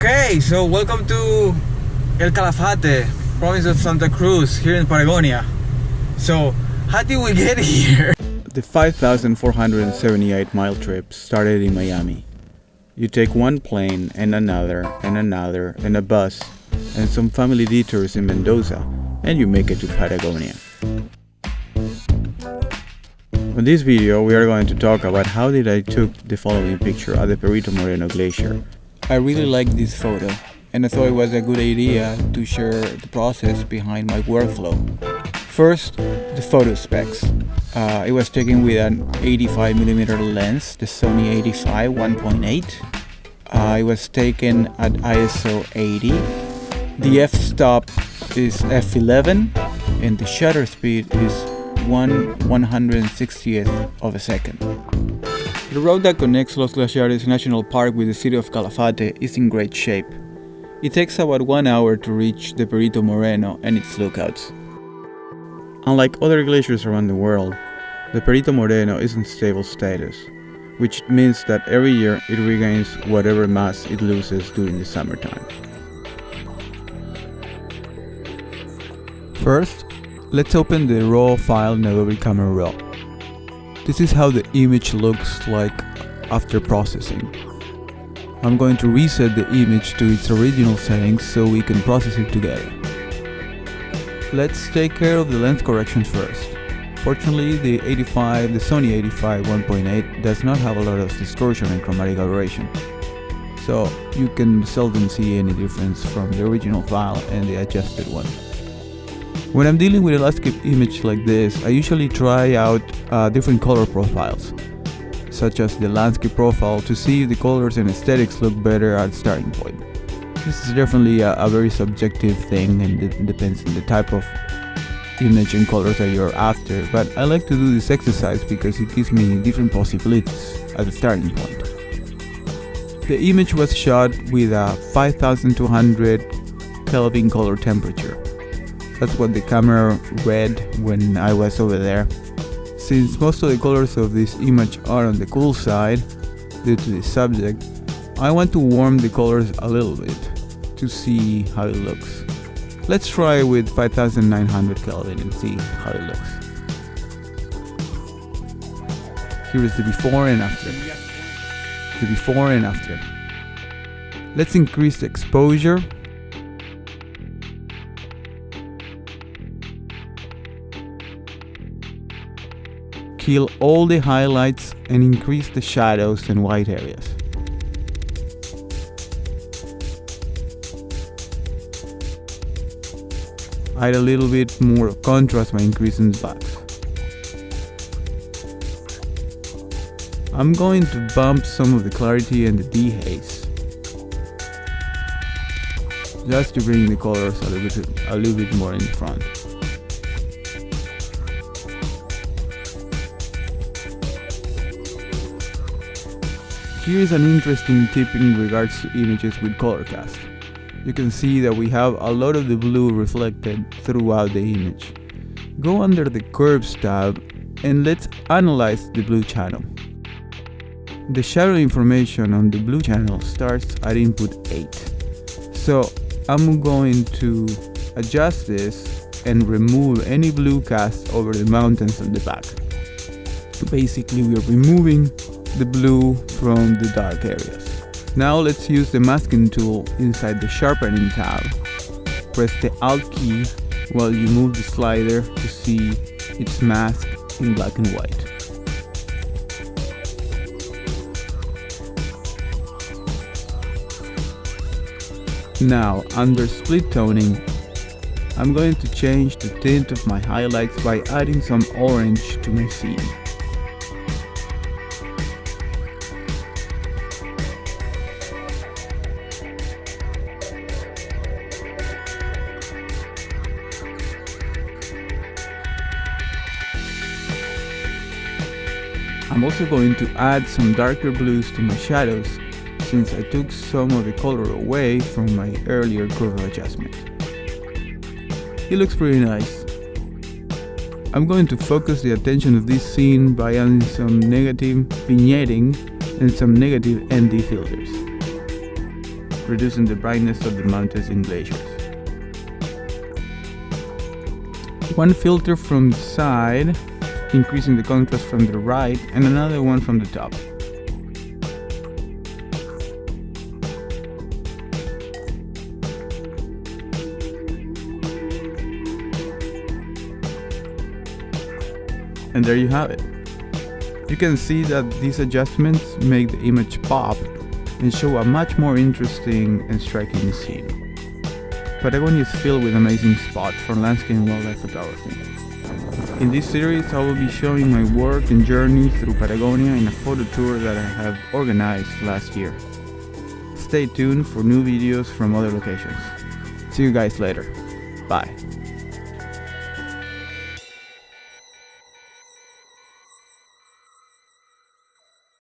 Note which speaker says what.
Speaker 1: Okay, so welcome to El Calafate, province of Santa Cruz, here in Patagonia. So, how did we get here?
Speaker 2: The 5,478-mile trip started in Miami. You take one plane and another and a bus and some family detours in Mendoza, and you make it to Patagonia. In this video, we are going to talk about how did I took the following picture at the Perito Moreno Glacier. I really liked this photo, and I thought it was a good idea to share the process behind my workflow. First, the photo specs. It was taken with an 85mm lens, the Sony 85 1.8. It was taken at ISO 80. The f-stop is f11, and the shutter speed is 1/160th of a second. The road that connects Los Glaciares National Park with the city of Calafate is in great shape. It takes about 1 hour to reach the Perito Moreno and its lookouts. Unlike other glaciers around the world, the Perito Moreno is in stable status, which means that every year it regains whatever mass it loses during the summertime. First, let's open the RAW file in Adobe Camera Raw. This is how the image looks like after processing. I'm going to reset the image to its original settings so we can process it together. Let's take care of the lens corrections first. Fortunately, the Sony 85 1.8 does not have a lot of distortion and chromatic aberration, so you can seldom see any difference from the original file and the adjusted one. When I'm dealing with a landscape image like this, I usually try out different color profiles, such as the landscape profile, to see if the colors and aesthetics look better at starting point. This is definitely a very subjective thing, and it depends on the type of image and colors that you're after, but I like to do this exercise because it gives me different possibilities at the starting point. The image was shot with a 5200 Kelvin color temperature. That's what the camera read when I was over there. Since most of the colors of this image are on the cool side due to the subject, I want to warm the colors a little bit to see how it looks. Let's try with 5900 Kelvin and see how it looks. Here is the before and after. The before and after. Let's increase the exposure. Kill all the highlights and increase the shadows and white areas. Add a little bit more contrast by increasing the blacks. I'm going to bump some of the clarity and the dehaze, just to bring the colors a little bit more in the front. Here is an interesting tip in regards to images with color cast. You can see that we have a lot of the blue reflected throughout the image. Go under the Curves tab and let's analyze the blue channel. The shadow information on the blue channel starts at input 8. So I'm going to adjust this and remove any blue cast over the mountains on the back. Basically, we are removing the blue from the dark areas. Now let's use the masking tool inside the sharpening tab. Press the Alt key while you move the slider to see its mask in black and white. Now, under split toning, I'm going to change the tint of my highlights by adding some orange to my scene. I'm also going to add some darker blues to my shadows, since I took some of the color away from my earlier curve adjustment. It looks pretty nice. I'm going to focus the attention of this scene by adding some negative vignetting and some negative ND filters. reducing the brightness of the mountains and glaciers. One filter from the side, increasing the contrast from the right, and another one from the top. And there you have it. You can see that these adjustments make the image pop and show a much more interesting and striking scene. Patagonia is filled with amazing spots for landscape and wildlife photography. In this series, I will be showing my work and journey through Patagonia in a photo tour that I have organized last year. Stay tuned for new videos from other locations. See you guys later. Bye.